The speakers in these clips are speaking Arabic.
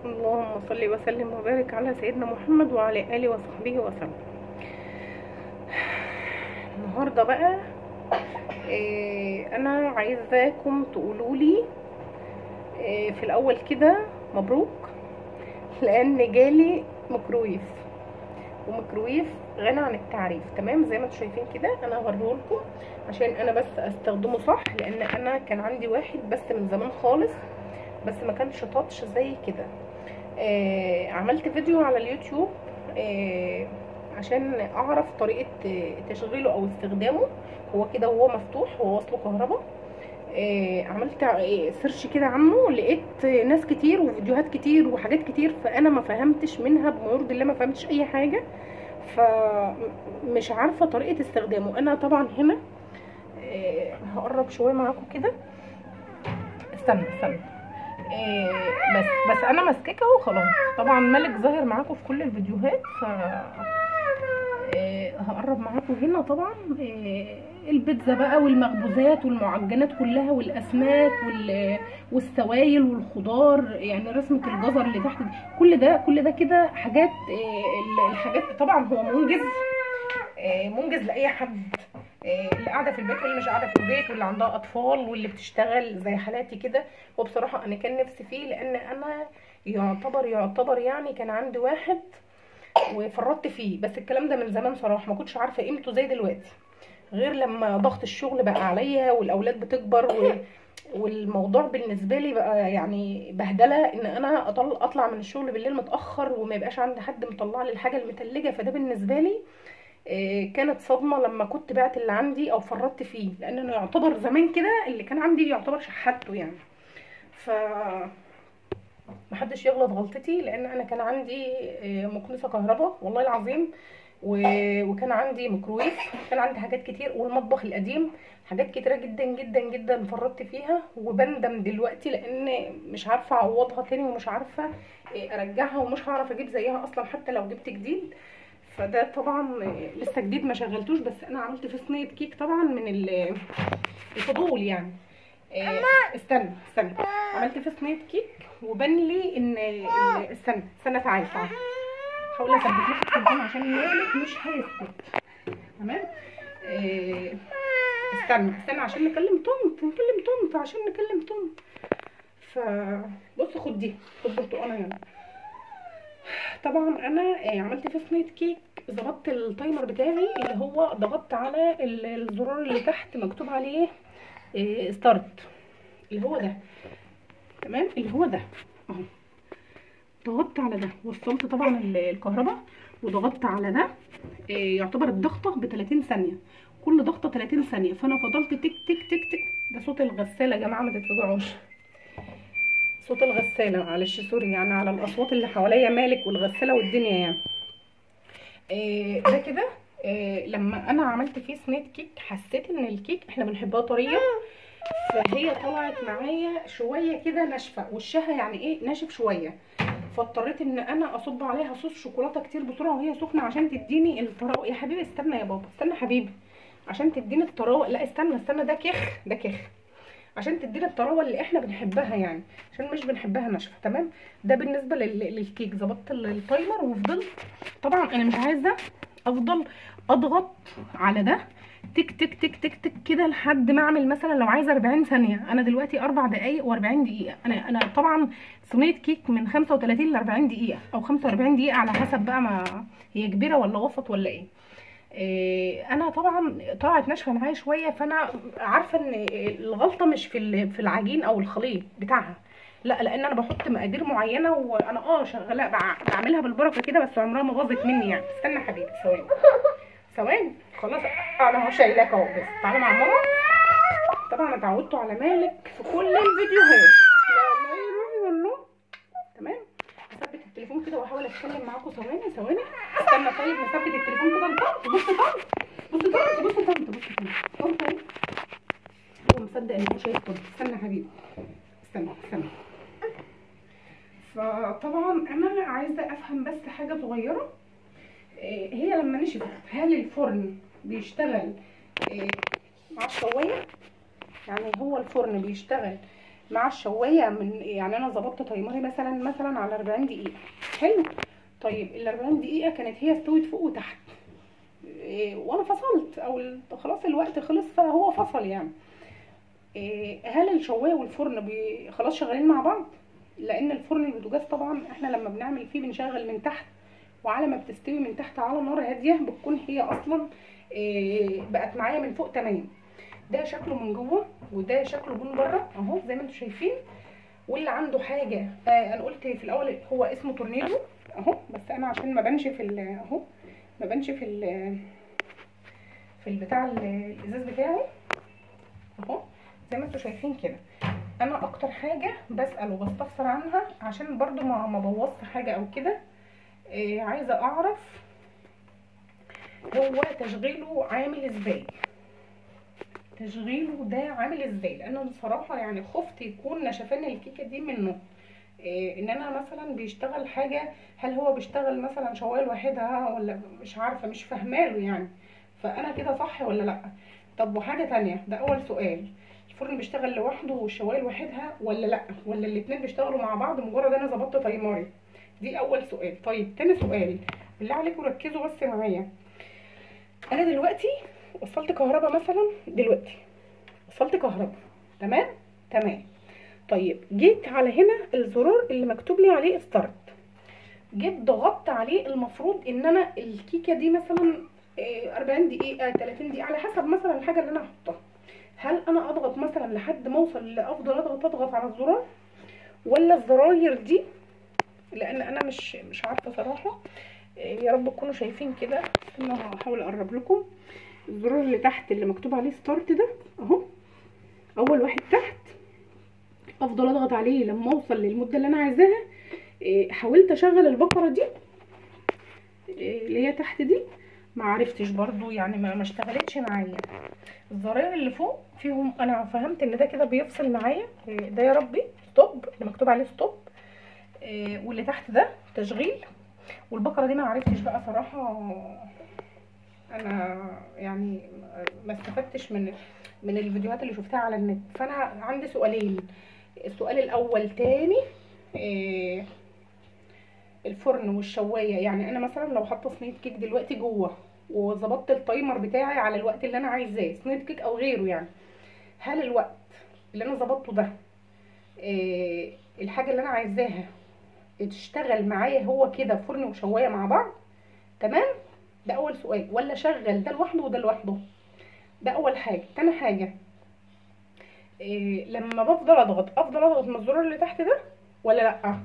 اللهم صل وسلم وبارك على سيدنا محمد وعلى آله وصحبه وسلم. النهارده بقى انا عايزاكم تقولوا لي في الاول كده مبروك، لان جالي ميكرويف، وميكرويف غني عن التعريف. تمام، زي ما انتم شايفين كده انا هوريه لكم عشان انا بس استخدمه صح، لان انا كان عندي واحد بس من زمان خالص، بس ما كانش تاتش زي كده. عملت فيديو على اليوتيوب عشان اعرف طريقة تشغيله او استخدامه. هو كده وهو مفتوح، هو وصله كهرباء. عملت سيرش كده عنه، لقيت ناس كتير وفيديوهات كتير وحاجات كتير، فانا ما فهمتش منها بما يرضي الله، ما فهمتش اي حاجة، فمش عارفة طريقة استخدامه. انا طبعا هنا هقرب شوية معاكم كده، استنى بس انا ماسكاكه اهو خلاص. طبعا ملك ظاهر معاكم في كل الفيديوهات، ف هقرب معاكم هنا. طبعا البيتزا بقى والمخبوزات والمعجنات كلها والاسماك والسوائل والخضار، يعني رسمه الجزر اللي تحت دي، كل ده كده حاجات. الحاجات طبعا هو منجز لاي حد، اللي قاعده في البيت واللي مش قاعده في البيت واللي عندها اطفال واللي بتشتغل زي حالاتي كده. وبصراحه انا كان نفسي فيه، لان انا يعتبر يعني كان عندي واحد وفرطت فيه، بس الكلام ده من زمان صراحه، ما كنتش عارفه قيمته زي دلوقتي، غير لما ضغط الشغل بقى عليا والاولاد بتكبر والموضوع بالنسبه لي بقى يعني بهدله، ان انا اطلع من الشغل بالليل متاخر وما يبقاش عندي حد مطلع لي الحاجه المتلجه. فده بالنسبه لي كانت صدمه لما كنت بعت اللي عندي او فرطت فيه، لان انا يعتبر زمان كده اللي كان عندي يعتبر شحته يعني. ف محدش يغلط غلطتي، لان انا كان عندي مكنسه كهرباء والله العظيم، وكان عندي ميكرويف، كان عندي حاجات كتير، والمطبخ القديم حاجات كتيره جدا جدا جدا فرطت فيها، وبندم دلوقتي لان مش عارفه اعوضها تاني، ومش عارفه ارجعها، ومش هعرف اجيب زيها اصلا حتى لو جبت جديد. فده طبعا لسه جديد ما شغلتوش، بس انا عملت فيه صينيه كيك طبعا من الفضول يعني. استنى عملت فيه صينيه كيك، وبان لي ان استنى تعالى حاول اثبت لك التليفون عشان مالك مش هيثبت. تمام. استنى عشان نكلم طنط عشان نكلم طنط. فبص خد برتقانه هنا. طبعا انا عملت فيه صينيه كيك، ظبطت التايمر بتاعي اللي هو ضغطت على الزرار اللي تحت مكتوب عليه ستارت، اللي هو ده. تمام، اللي هو ده اهو. ضغطت على ده، وصلت طبعا الكهرباء، وضغطت على ده. يعتبر الضغطه ب 30 ثانيه، كل ضغطه 30 ثانيه، فانا فضلت تك تك تك تك. ده صوت الغساله يا جماعه، ما تتفجعوش، صوت الغساله، معلش سوري يعني على الاصوات اللي حواليا، مالك والغساله والدنيا يعني. ده كده. لما انا عملت فيه صينيه كيك، حسيت ان الكيك احنا بنحبها طريه، فهي طلعت معايا شويه كده ناشفه، وشها يعني ايه ناشف شويه، فاضطريت ان انا اصب عليها صوص شوكولاته كتير بسرعه وهي سخنه عشان تديني الطراوه. يا حبيبي استنى يا بابا، استنى حبيبي عشان تديني الطراوه. لا استنى ده كخ عشان تدينا الطراوه اللي احنا بنحبها يعني، عشان مش بنحبها ناشفه. تمام. ده بالنسبه للكيك. ظبطت التايمر وفضلت طبعا انا مش عايزه افضل اضغط على ده تك تك تك تك تك كده لحد ما اعمل مثلا لو عايزه 40 ثانيه. انا دلوقتي 4 دقائق و40 دقيقه. انا طبعا صينيه كيك من 35 ل 40 دقيقه او 45 دقيقه على حسب بقى ما هي كبيره ولا وسط ولا ايه. انا طبعا طلعت ناشفه معايا شويه، فانا عارفه ان الغلطه مش في العجين او الخليط بتاعها، لا، لان انا بحط مقادير معينه، وانا شغاله بعملها بالبركه كده، بس عمرها ما باظت مني يعني. استنى حبيبي ثواني خلاص. انا اهو شايلاك اهو، بس تعالى مع ماما. طبعا اتعودتوا على مالك في كل الفيديوهات، لا يروح والله. تمام. هثبت التليفون كده واحاول اتكلم معاكم. ثواني استنى. طيب نثبت التليفون كده لطنط. بص طنط اهي. هو مصدق ان هو شايف طنط. استنى يا حبيبي، استنى. فطبعا انا عايزه افهم بس حاجه صغيره. هي لما نشفت، هل الفرن بيشتغل مع الشوايه؟ يعني هو الفرن بيشتغل مع الشوايه من يعني انا ظبطت تايمري مثلا على 40 دقيقه. حلو. طيب ال 40 دقيقه كانت هي استوت فوق وتحت، وانا فصلت او خلاص الوقت خلص فهو فصل يعني. هل الشوايه والفرن خلاص شغالين مع بعض؟ لان الفرن البوتاجاز طبعا احنا لما بنعمل فيه بنشغل من تحت، وعلى ما بتستوي من تحت على نار هاديه بتكون هي اصلا بقت معايا من فوق تمام. ده شكله من جوه وده شكله من بره اهو زي ما انتم شايفين. واللي عنده حاجه انا قلت في الاول هو اسمه تورنيدو اهو، بس انا عشان ما بانش في اهو ما بانش في البتاع الازاز بتاعه اهو زي ما انتم شايفين كده. انا اكتر حاجه بسال وبستفسر عنها عشان برضو ما بوظش حاجه او كده، عايزه اعرف هو تشغيله عامل ازاي، تشغيله ده عامل ازاي، لان انا بصراحه يعني خفت يكون نشفان الكيكه دي منه. ان انا مثلا بيشتغل حاجه، هل هو بيشتغل مثلا شوايه لوحدها ولا مش عارفه مش فاهماله يعني، فانا كده صح ولا لا؟ طب وحاجه تانية، ده اول سؤال، الفرن بيشتغل لوحده والشوايه لوحدها ولا لا، ولا الاتنين بيشتغلوا مع بعض مجرد انا ظبطت تايمري؟ دي اول سؤال. طيب تاني سؤال، بالله عليكم ركزوا بس معايا. انا دلوقتي وصلت كهرباء مثلا، دلوقتي وصلت كهرباء تمام تمام. طيب جيت على هنا الزرار اللي مكتوب لي عليه ستارت، جيت ضغطت عليه، المفروض ان انا الكيكه دي مثلا 40 دقيقه 30 دقيقه على حسب مثلا الحاجه اللي انا هحطها. هل انا اضغط مثلا لحد ما اوصل لافضل اضغط على الزرار، ولا الزراير دي، لان انا مش عارفه صراحه. يا رب تكونوا شايفين كده، انا هحاول اقرب لكم. الزرار اللي تحت اللي مكتوب عليه ستارت ده اهو، اول واحد تحت، افضل اضغط عليه لما اوصل للمده اللي انا عايزاها. حاولت اشغل البقره دي اللي هي تحت دي، ما عرفتش برضو يعني ما اشتغلتش معايا. الزراير اللي فوق فيهم انا فهمت ان ده كده بيفصل معايا، ده يا ربي ستوب اللي مكتوب عليه ستوب، واللي تحت ده تشغيل. والبقره دي ما عرفتش بقى صراحه، انا يعني ما استفدتش من الفيديوهات اللي شفتها على النت. فانا عندي سؤالين، السؤال الاول تاني، الفرن والشوايه، يعني انا مثلا لو حاطه صينيه كيك دلوقتي جوه وظبطت التايمر بتاعي على الوقت اللي انا عايزاه، صينيه كيك او غيره يعني، هل الوقت اللي انا ظبطته ده الحاجه اللي انا عايزاها تشتغل معايا هو كده فرن وشوايه مع بعض تمام؟ ده اول سؤال. ولا شغل ده لوحده وده لوحده؟ ده اول حاجه. تاني حاجه، لما بفضل افضل اضغط من الزرار اللي تحت ده ولا لا،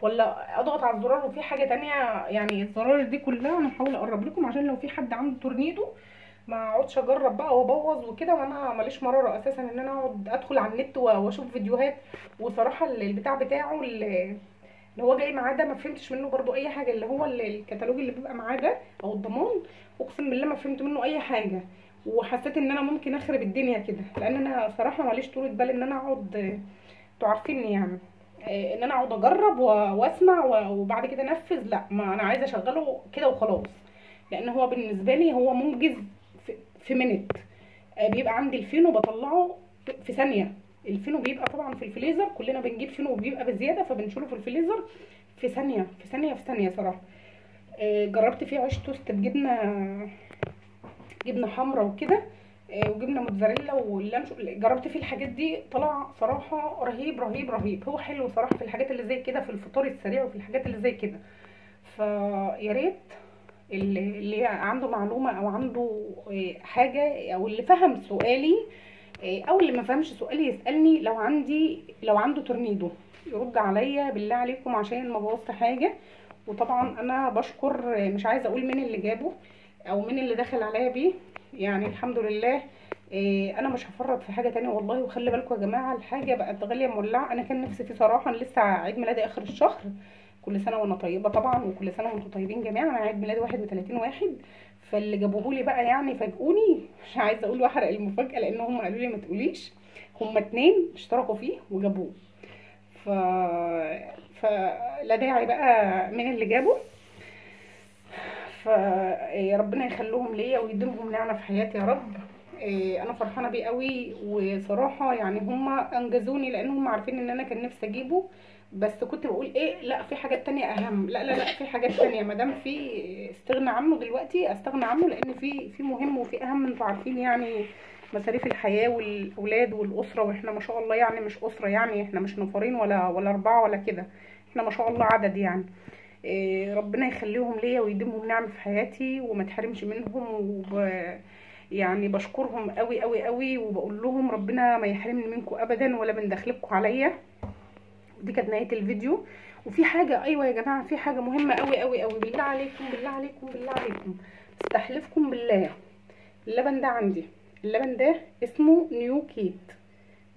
ولا اضغط على الزرار وفي حاجه تانية؟ يعني الزرار دي كلها انا هحاول اقرب لكم عشان لو في حد عنده تورنيدو ما اقعدش اجرب بقى وابوظ وكده، وانا ماليش مراره اساسا ان انا اقعد ادخل على النت واشوف فيديوهات. وصراحه البتاع بتاعه اللي هو جاي معاه ده ما فهمتش منه برضو اي حاجه، اللي هو الكتالوج اللي بيبقى معاه ده او الضمان، اقسم بالله ما فهمت منه اي حاجه. وحسيت ان انا ممكن اخرب الدنيا كده، لان انا صراحه ماليش طولة بال ان انا اقعد، انتوا عارفيني يعني، ان انا اقعد اجرب واسمع وبعد كده انفذ. لا، ما انا عايزه اشغله كده وخلاص، لان هو بالنسبه لي هو منجز في منت. بيبقى عندي الفينو بطلعه في ثانيه. الفينو بيبقى طبعا في الفريزر، كلنا بنجيب فينو وبيبقى بزياده فبنشيله في الفريزر في ثانيه في ثانيه في ثانيه صراحه. جربت فيه عيش توست بجبنه، جبنه حمراء وكده، وجبنه موتزاريلا واللانشو، جربت فيه الحاجات دي، طلع صراحه رهيب رهيب رهيب. هو حلو صراحه في الحاجات اللي زي كده، في الفطار السريع وفي الحاجات اللي زي كده. فيا ريت اللي عنده معلومه او عنده حاجه، او اللي فهم سؤالي او اللي ما فهمش سؤالي يسالني، لو عنده تورنيدو يرد عليا بالله عليكم عشان ما بوظت حاجه. وطبعا انا بشكر، مش عايزه اقول مين اللي جابه او مين اللي دخل عليا بيه، يعني الحمد لله. انا مش هفرط في حاجه تانية والله. وخلي بالكم يا جماعه، الحاجه بقت غاليه مولعه. انا كان نفسي فيه صراحه، انا لسه عيد ميلادي اخر الشهر، كل سنه وانا طيبه طبعا، وكل سنه وانتم طيبين جميعا. انا عيد ميلادي 31 واحد، فاللي جابوهولي بقى يعني فاجئوني، مش عايزه اقول واحرق المفاجاه لان هم قالوا لي ما تقوليش. هم 2 اشتركوا فيه وجابوه، ف فلا داعي بقى مين اللي جابه. فربنا يخليهم ليا ويديمهم نعمه في حياتي يا رب. انا فرحانه بيه قوي، وصراحه يعني هم انجزوني، لان هم عارفين ان انا كان نفسي اجيبه، بس كنت بقول ايه، لا في حاجات تانية اهم، لا لا لا في حاجات تانية، ما دام في استغنى عنه دلوقتي استغنى عنه، لان في مهم وفي اهم. انتوا عارفين يعني مصاريف الحياه والاولاد والاسره، واحنا ما شاء الله يعني مش اسره، يعني احنا مش نفرين ولا اربعه ولا كده، احنا ما شاء الله عدد يعني. ربنا يخليهم ليا ويديمهم نعم في حياتي وما تحرمش منهم، يعني بشكرهم قوي قوي قوي، وبقول لهم ربنا ما يحرمني منكم ابدا ولا من دخلكم عليا. ودي كانت نهايه الفيديو. وفي حاجه، ايوه يا جماعه، في حاجه مهمه قوي قوي قوي، بالله عليكم بالله عليكم بالله عليكم، استحلفكم بالله، اللبن ده عندي، اللبن ده اسمه نيو كيت،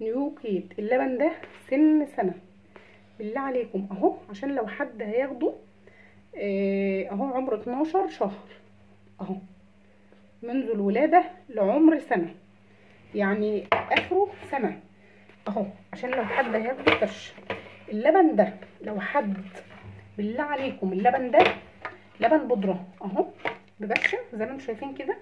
نيو كيت، اللبن ده سنه، بالله عليكم اهو، عشان لو حد هياخده اهو عمر 12 شهر اهو، منذ الولادة لعمر سنة، يعني اخره سنة اهو، عشان لو حد هياخده كش. اللبن ده لو حد، بالله عليكم، اللبن ده لبن بودرة اهو، ببشر زي ما انتم شايفين كده.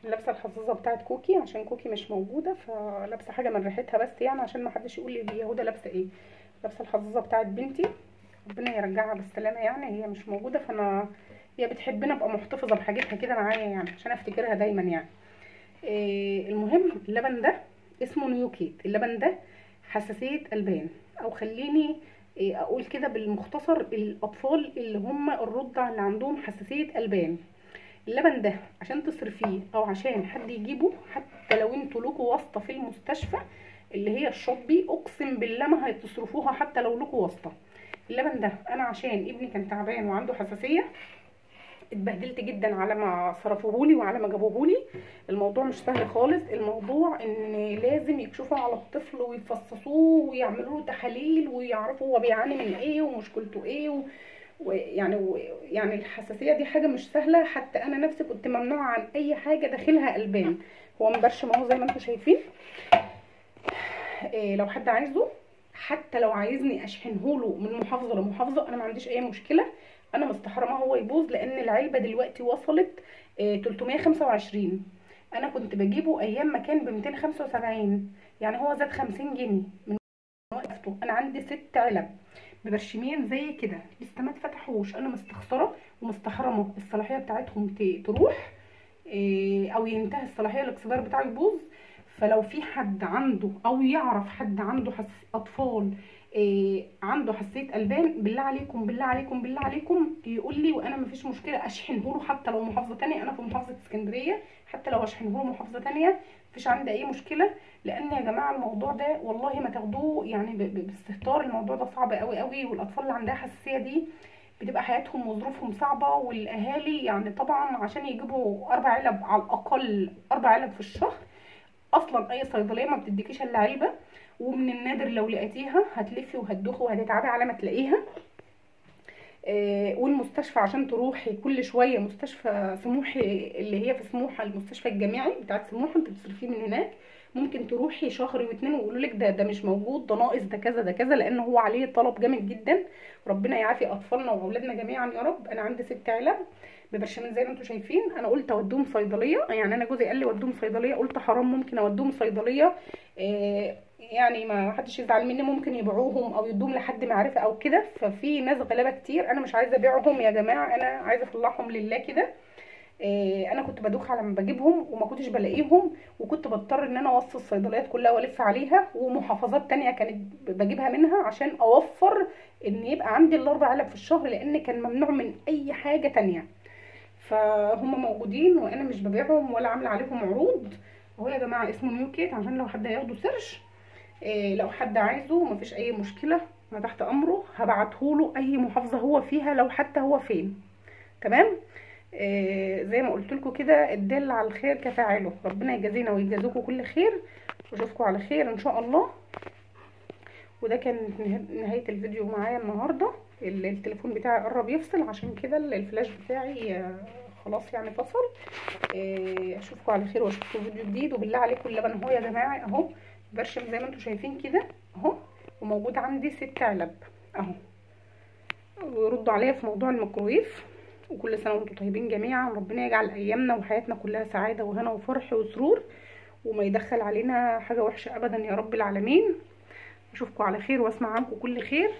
لابسه الحظاظه بتاعت كوكي عشان كوكي مش موجوده، فلابسه حاجه من ريحتها بس، يعني عشان ما حدش يقول لي هي هدى لابسه ايه. لابسه الحظاظه بتاعت بنتي، ربنا يرجعها بالسلامه، يعني هي مش موجوده، فانا هي بتحبني ابقى محتفظه بحاجتها كده معايا، يعني عشان افتكرها دايما يعني. المهم اللبن ده اسمه نيو كيت، اللبن ده حساسيه البان، او خليني اقول كده بالمختصر، الاطفال اللي هم الرضع اللي عندهم حساسيه البان، اللبن ده عشان تصرفيه او عشان حد يجيبه، حتى لو انتوا لكوا واسطه في المستشفى اللي هي الشطبي، اقسم بالله ما هتصرفوها حتى لو لكوا واسطه. اللبن ده انا عشان ابني كان تعبان وعنده حساسيه، اتبهدلت جدا على ما صرفوهولي وعلى ما جابوهولي. الموضوع مش سهل خالص، الموضوع ان لازم يكشفوا على الطفل ويفصصوه ويعملوا له تحاليل ويعرفوا هو بيعاني من ايه ومشكلته ايه يعني الحساسيه دي حاجه مش سهله، حتى انا نفسي كنت ممنوعه عن اي حاجه داخلها البان. هو مبرشم اهو زي ما انتم شايفين. لو حد عايزه، حتى لو عايزني اشحنهوله من محافظه لمحافظه، انا ما عنديش اي مشكله، انا مستحرمه هو يبوظ، لان العلبه دلوقتي وصلت 325. انا كنت بجيبه ايام ما كان ب 275، يعني هو زاد 50 جنيه من وقته. انا عندي 6 علب مبرشمين زي كده لسه ما اتفتحوش، انا مستخسره ومستحرمه الصلاحيه بتاعتهم تروح او ينتهي الصلاحيه، الاكسبير بتاعه يبوظ. فلو في حد عنده او يعرف حد عنده اطفال عنده حساسيه البان، بالله عليكم بالله عليكم بالله عليكم يقول لي، وانا مفيش مشكله اشحنه له، حتى لو محافظه تانية، انا في محافظه اسكندريه، حتى لو اشحنه له محافظه تانية مفيش عندي اي مشكله. لان يا جماعه الموضوع ده والله ما تاخدوه يعني باستهتار، الموضوع ده صعب قوي قوي، والاطفال اللي عندها حساسيه دي بتبقى حياتهم وظروفهم صعبه، والاهالي يعني طبعا عشان يجيبوا 4 علب على الاقل، 4 علب في الشهر، اصلا اي صيدليه ما بتديكيش الا علبه، ومن النادر لو لقيتيها هتلفي وهتدوخي وهتتعبي على ما تلاقيها. والمستشفى عشان تروحي كل شويه، مستشفى سموحي اللي هي في سموحه، المستشفى الجامعي بتاعت سموحه، انت بتصرفيه من هناك، ممكن تروحي شهر واتنين ويقولوا لك ده مش موجود، ده ناقص، ده كذا ده كذا، لان هو عليه طلب جامد جدا. ربنا يعافي اطفالنا واولادنا جميعا يا رب. انا عندي 6 علب ببرشامين زي ما انتم شايفين، انا قلت اوديهم صيدليه، يعني انا جوزي قال لي وديهم صيدليه، قلت حرام ممكن اوديهم صيدليه يعني ما حدش يزعل مني، ممكن يبيعوهم او يدوهم لحد معرفه او كده، ففي ناس غلابه كتير، انا مش عايزه ابيعهم يا جماعه، انا عايزه اطلعهم لله كده. انا كنت بدوخ على ما بجيبهم وما كنتش بلاقيهم، وكنت بضطر ان انا اوصل الصيدليات كلها والف عليها، ومحافظات تانية كانت بجيبها منها عشان اوفر ان يبقى عندي ال4 علب في الشهر، لان كان ممنوع من اي حاجه تانية. فهم موجودين وانا مش ببيعهم ولا عامله عليهم عروض اهو يا جماعه، اسمه نيو كيت عشان لو حد هياخده سيرش. لو حد عايزه مفيش اي مشكله، انا تحت امره، هبعتهوله اي محافظه هو فيها، لو حتى هو فين. تمام. زي ما قلت لكم كده، الدال على الخير كفاعله، ربنا يجازينا ويجازيكم كل خير، واشوفكم على خير ان شاء الله. وده كان نهايه الفيديو معايا النهارده. التليفون بتاعي قرب يفصل، عشان كده الفلاش بتاعي خلاص يعني فصل. اشوفكم على خير واشوفكم فيديو جديد. وبالله عليكم اللبن اهو يا جماعه اهو، برشم زي ما انتم شايفين كده اهو، وموجود عندي 6 علب اهو. وردوا عليا في موضوع الميكرويف، وكل سنه وانتم طيبين جميعا. ربنا يجعل ايامنا وحياتنا كلها سعاده وهنا وفرح وسرور، وما يدخل علينا حاجه وحشه ابدا يا رب العالمين. اشوفكم على خير واسمع عنكم كل خير.